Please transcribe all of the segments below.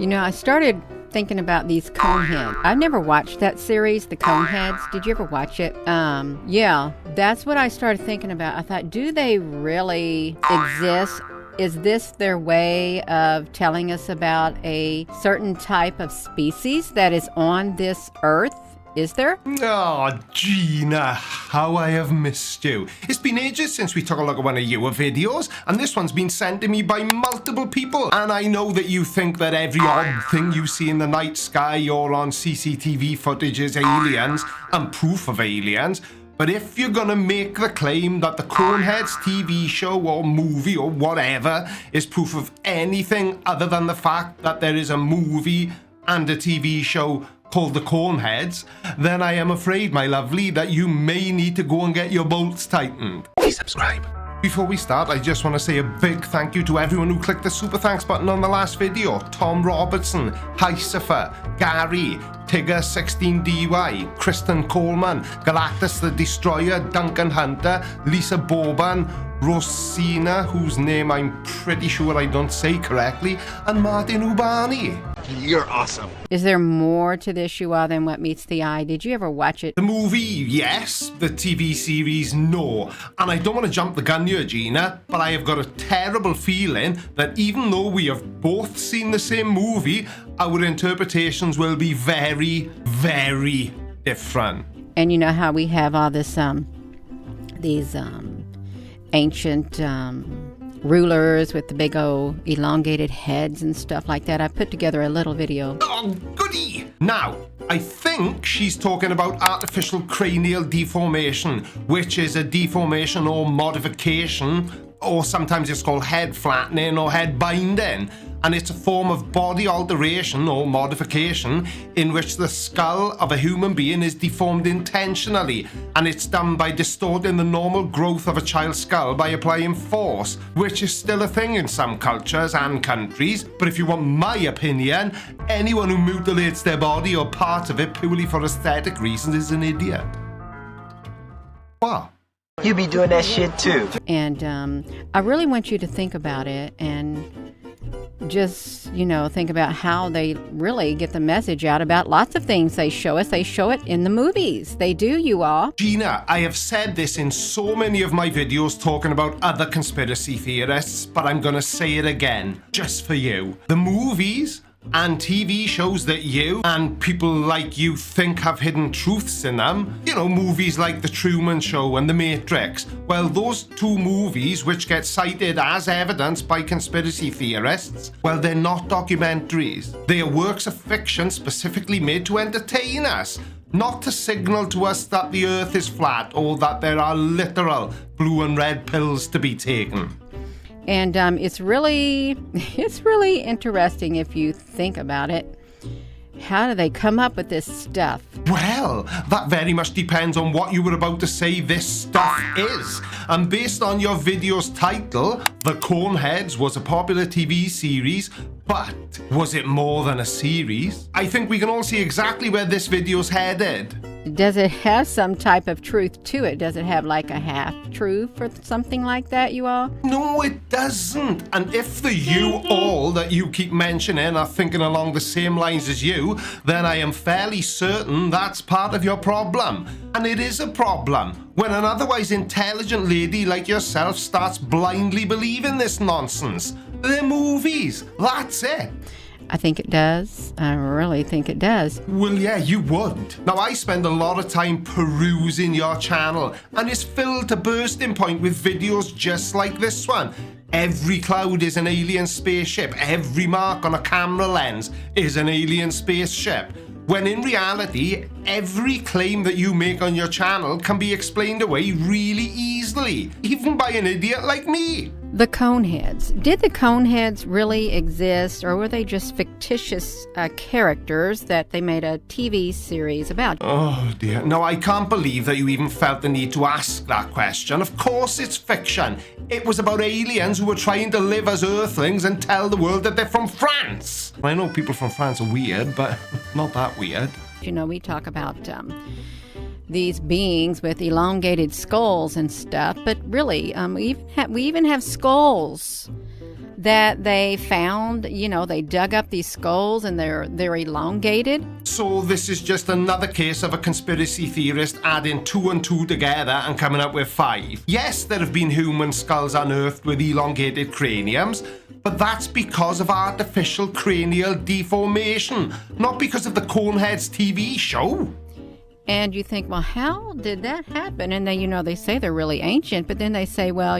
You know, I started thinking about these Coneheads. I've never watched that series, the Coneheads. Did you ever watch it? Yeah, that's what I started thinking about. I thought, do they really exist? Is this their way of telling us about a certain type of species that is on this earth? Is there? Oh, Gina, how I have missed you. It's been ages since we took a look at one of your videos, and this one's been sent to me by multiple people. And I know that you think that every odd thing you see in the night sky or on CCTV footage is aliens and proof of aliens. But if you're gonna make the claim that the Coneheads TV show or movie or whatever is proof of anything other than the fact that there is a movie and a TV show called the Coneheads, then I am afraid, my lovely, that you may need to go and get your bolts tightened. Please subscribe. Before we start, I just want to say a big thank you to everyone who clicked the super thanks button on the last video. Tom Robertson, Hicefer, Gary, Tigger16DY, Kristen Coleman, Galactus the Destroyer, Duncan Hunter, Lisa Boban, Rosina, whose name I'm pretty sure I don't say correctly, and Martin Ubani. You're awesome. Is there more to this, Shua, than what meets the eye? Did you ever watch it? The movie, yes. The TV series, no. And I don't want to jump the gun here, Gina, but I have got a terrible feeling that even though we have both seen the same movie, our interpretations will be very, very different. And you know how we have all this, these ancient rulers with the big old elongated heads and stuff like that. I put together a little video. Oh, goody! Now, I think she's talking about artificial cranial deformation, which is a deformation or modification, or sometimes it's called head flattening or head binding. And it's a form of body alteration or modification in which the skull of a human being is deformed intentionally, and it's done by distorting the normal growth of a child's skull by applying force, which is still a thing in some cultures and countries. But if you want my opinion, anyone who mutilates their body or part of it purely for aesthetic reasons is an idiot. What? You be doing that shit too. And I really want you to think about it and just, you know, think about how they really get the message out about lots of things they show us. They show it in the movies. They do, you all. Gina, I have said this in so many of my videos talking about other conspiracy theorists, but I'm gonna say it again, just for you. The movies and TV shows that you and people like you think have hidden truths in them, you know, movies like The Truman Show and The Matrix, well, those two movies, which get cited as evidence by conspiracy theorists, well, they're not documentaries. They are works of fiction specifically made to entertain us, not to signal to us that the earth is flat or that there are literal blue and red pills to be taken. And it's really interesting if you think about it. How do they come up with this stuff? Well, that very much depends on what you were about to say this stuff is. And based on your video's title, The Coneheads was a popular TV series, but was it more than a series? I think we can all see exactly where this video's headed. Does it have some type of truth to it? Does it have like a half-truth or something like that, you all? No, it doesn't. And if the you all that you keep mentioning are thinking along the same lines as you, then I am fairly certain that's part of your problem. And it is a problem when an otherwise intelligent lady like yourself starts blindly believing this nonsense. They're movies. That's it. I think it does. I really think it does. Well, yeah, you would. Now, I spend a lot of time perusing your channel, and it's filled to bursting point with videos just like this one. Every cloud is an alien spaceship. Every mark on a camera lens is an alien spaceship. When in reality, every claim that you make on your channel can be explained away really easily, even by an idiot like me. The Coneheads. Did the Coneheads really exist, or were they just fictitious characters that they made a TV series about? Oh dear. No, I can't believe that you even felt the need to ask that question. Of course it's fiction. It was about aliens who were trying to live as Earthlings and tell the world that they're from France. I know people from France are weird, but not that weird. You know, we talk about these beings with elongated skulls and stuff, but really, we even have skulls that they found, they dug up these skulls and they're elongated. So this is just another case of a conspiracy theorist adding 2 and 2 together and coming up with 5. Yes, there have been human skulls unearthed with elongated craniums, but that's because of artificial cranial deformation, not because of the Coneheads TV show. And you think, well, how did that happen? And then, they say they're really ancient, but then they say, well,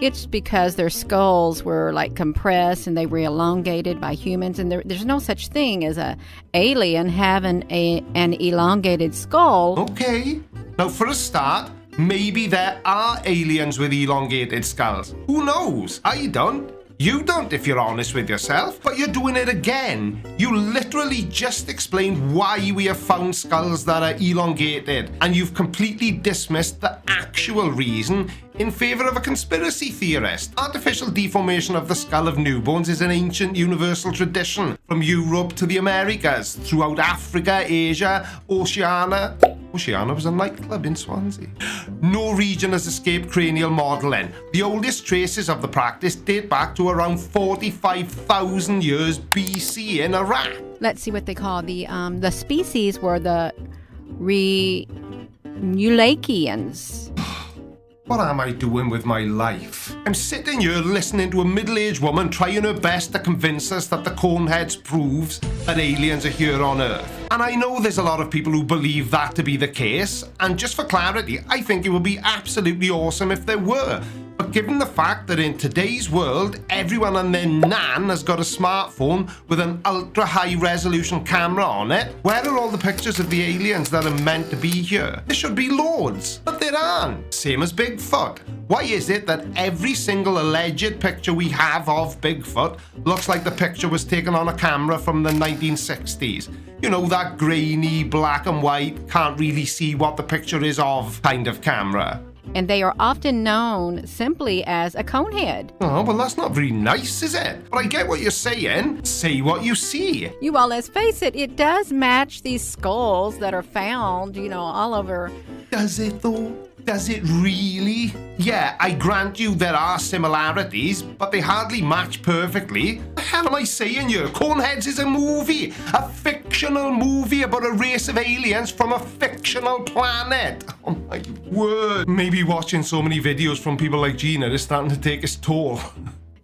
it's because their skulls were like compressed and they were elongated by humans. And there's no such thing as a alien having an elongated skull. Okay. Now, for a start, maybe there are aliens with elongated skulls. Who knows? I don't. You don't, if you're honest with yourself, but you're doing it again. You literally just explained why we have found skulls that are elongated, and you've completely dismissed the actual reason in favor of a conspiracy theorist. Artificial deformation of the skull of newborns is an ancient universal tradition from Europe to the Americas, throughout Africa, Asia, Oceania. Oceania was a nightclub in Swansea. No region has escaped cranial modelling. The oldest traces of the practice date back to around 45,000 years BC in Iraq. Let's see what they call the species were the Remulakians. What am I doing with my life? I'm sitting here listening to a middle-aged woman trying her best to convince us that the Coneheads proves that aliens are here on Earth. And I know there's a lot of people who believe that to be the case, and just for clarity, I think it would be absolutely awesome if there were. But given the fact that in today's world, everyone and their nan has got a smartphone with an ultra-high resolution camera on it, where are all the pictures of the aliens that are meant to be here? There should be loads, but there aren't. Same as Bigfoot. Why is it that every single alleged picture we have of Bigfoot looks like the picture was taken on a camera from the 1960s? That grainy, black and white, can't really see what the picture is of kind of camera. And they are often known simply as a conehead. Oh, well, that's not very nice, is it? But I get what you're saying. Say what you see. Well, let's face it, it does match these skulls that are found, all over. Does it, though? Does it really? Yeah, I grant you there are similarities, but they hardly match perfectly. What the hell am I saying here? Coneheads is a movie. A fictional movie about a race of aliens from a fictional planet. Oh my word. Maybe watching so many videos from people like Gina is starting to take its toll.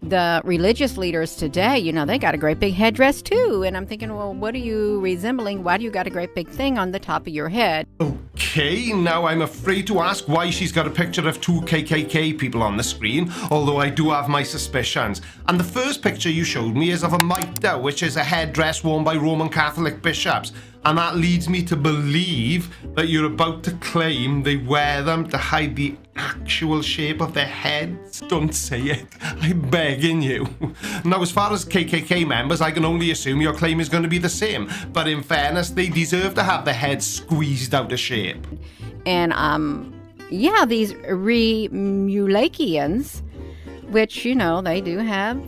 The religious leaders today, they got a great big headdress too. And I'm thinking, well, what are you resembling? Why do you got a great big thing on the top of your head? Okay, now I'm afraid to ask why she's got a picture of 2 KKK people on the screen, although I do have my suspicions. And the first picture you showed me is of a mitre, which is a headdress worn by Roman Catholic bishops. And that leads me to believe that you're about to claim they wear them to hide the actual shape of their heads. Don't say it. I'm begging you. Now, as far as KKK members, I can only assume your claim is going to be the same. But in fairness, they deserve to have their heads squeezed out of shape. And, these Remulakians, which, they do have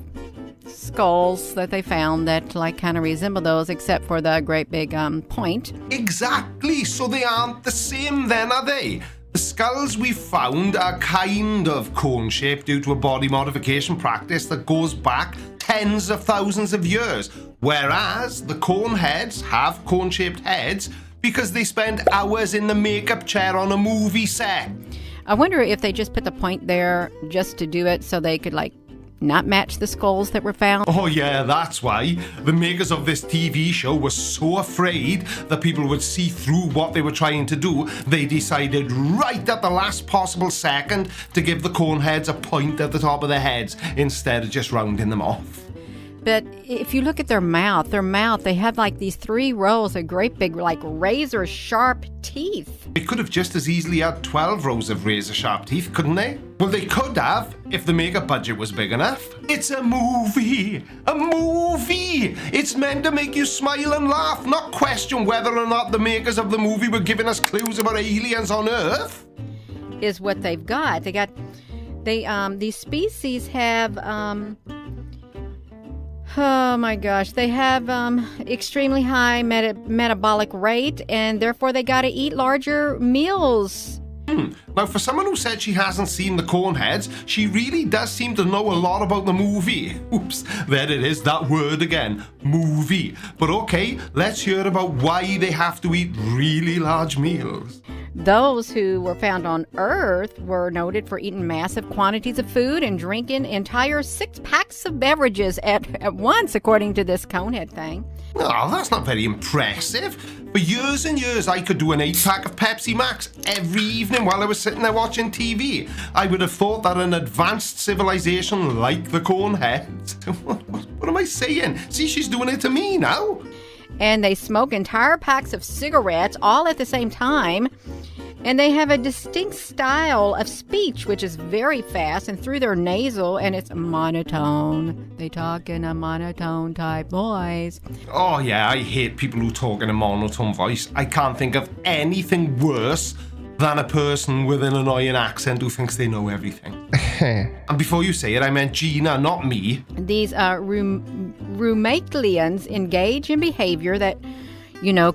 skulls that they found that kind of resemble those, except for the great big point. Exactly. So they aren't the same then, are they? The skulls we found are kind of cone-shaped due to a body modification practice that goes back tens of thousands of years, whereas the Coneheads have cone-shaped heads because they spend hours in the makeup chair on a movie set. I wonder if they just put the point there just to do it so they could not match the skulls that were found. Oh yeah, that's why. The makers of this TV show were so afraid that people would see through what they were trying to do, they decided right at the last possible second to give the Coneheads a point at the top of their heads instead of just rounding them off. But if you look at their mouth, they have these 3 rows of great big, razor sharp teeth. They could have just as easily had 12 rows of razor sharp teeth, couldn't they? Well, they could have if the makeup budget was big enough. It's a movie! A movie! It's meant to make you smile and laugh, not question whether or not the makers of the movie were giving us clues about aliens on Earth. Is what they've got. These species have, oh my gosh, they have extremely high metabolic rate, and therefore they got to eat larger meals Now, for someone who said she hasn't seen the Coneheads, she really does seem to know a lot about the movie. Oops, there it is, that word again, movie. But okay, let's hear about why they have to eat really large meals. Those who were found on Earth were noted for eating massive quantities of food and drinking entire 6 packs of beverages at once, according to this Conehead thing. Oh, that's not very impressive. For years and years, I could do an 8-pack of Pepsi Max every evening while I was sitting there watching TV. I would have thought that an advanced civilization like the Coneheads... What am I saying? See, she's doing it to me now. And they smoke entire packs of cigarettes all at the same time. And they have a distinct style of speech, which is very fast and through their nasal, and it's monotone. They talk in a monotone type voice. Oh yeah, I hate people who talk in a monotone voice. I can't think of anything worse than a person with an annoying accent who thinks they know everything. And before you say it, I meant Gina, not me. These Rumatlians engage in behavior that,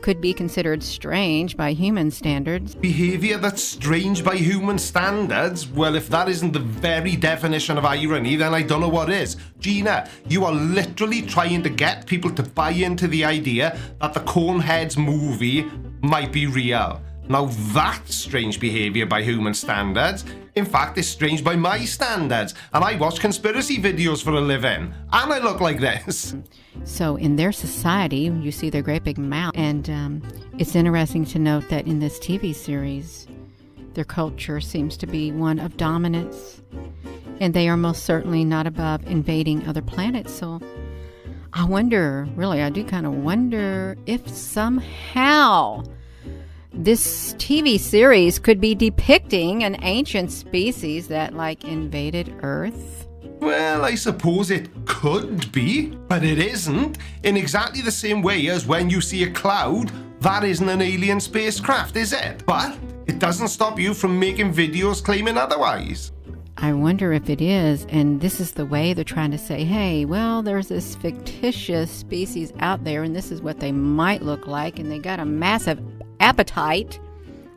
could be considered strange by human standards. Behavior that's strange by human standards? Well, if that isn't the very definition of irony, then I don't know what is. Gina, you are literally trying to get people to buy into the idea that the Coneheads movie might be real. Now that's strange behavior by human standards. In fact, it's strange by my standards. And I watch conspiracy videos for a living. And I look like this. So in their society, you see their great big mouth. And it's interesting to note that in this TV series, their culture seems to be one of dominance. And they are most certainly not above invading other planets. So I wonder, really, I do kind of wonder if somehow this TV series could be depicting an ancient species that, invaded Earth. Well, I suppose it could be, but it isn't. In exactly the same way as when you see a cloud, that isn't an alien spacecraft, is it? But it doesn't stop you from making videos claiming otherwise. I wonder if it is, and this is the way they're trying to say, hey, well, there's this fictitious species out there, and this is what they might look like, and they got a massive appetite,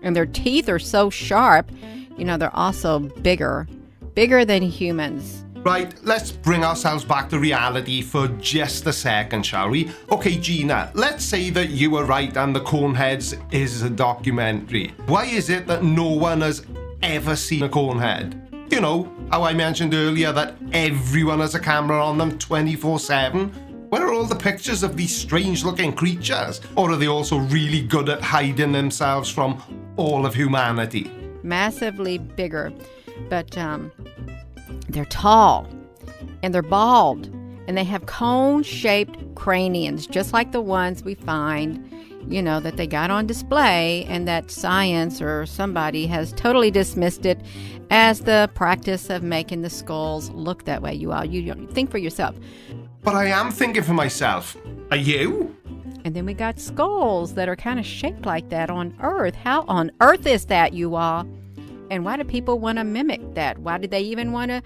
and their teeth are so sharp, they're also bigger than humans. Right, let's bring ourselves back to reality for just a second, shall we? Okay, Gina, let's say that you were right and the Coneheads is a documentary. Why is it that no one has ever seen a Conehead? You know, how I mentioned earlier that everyone has a camera on them 24/7? Where are all the pictures of these strange-looking creatures? Or are they also really good at hiding themselves from all of humanity? Massively bigger, but they're tall, and they're bald, and they have cone-shaped craniums, just like the ones we find, that they got on display, and that science or somebody has totally dismissed it as the practice of making the skulls look that way. You think for yourself. But I am thinking for myself. Are you? And then we got skulls that are kind of shaped like that on Earth. How on earth is that, you all? And why do people want to mimic that? Why do they even want to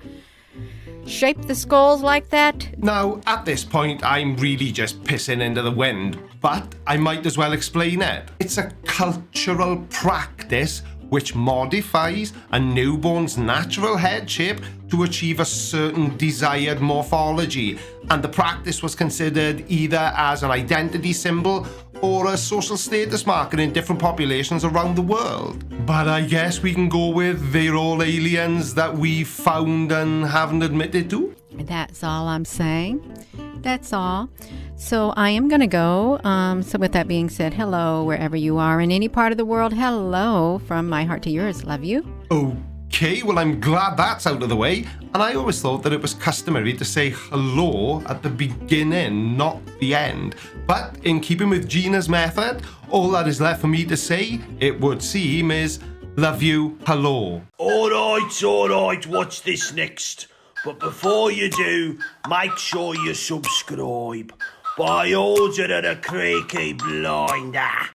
shape the skulls like that? Now, at this point, I'm really just pissing into the wind, but I might as well explain it. It's a cultural practice which modifies a newborn's natural head shape to achieve a certain desired morphology, and the practice was considered either as an identity symbol or a social status marker in different populations around the world. But I guess we can go with they're all aliens that we found and haven't admitted to. That's all I'm saying. That's all. So I am going to go. So with that being said, hello, wherever you are in any part of the world. Hello from my heart to yours. Love you. Okay, well, I'm glad that's out of the way. And I always thought that it was customary to say hello at the beginning, not the end. But in keeping with Gina's method, all that is left for me to say, it would seem, is love you, hello. All right, watch this next. But before you do, make sure you subscribe. By order of the Creaky Blinder.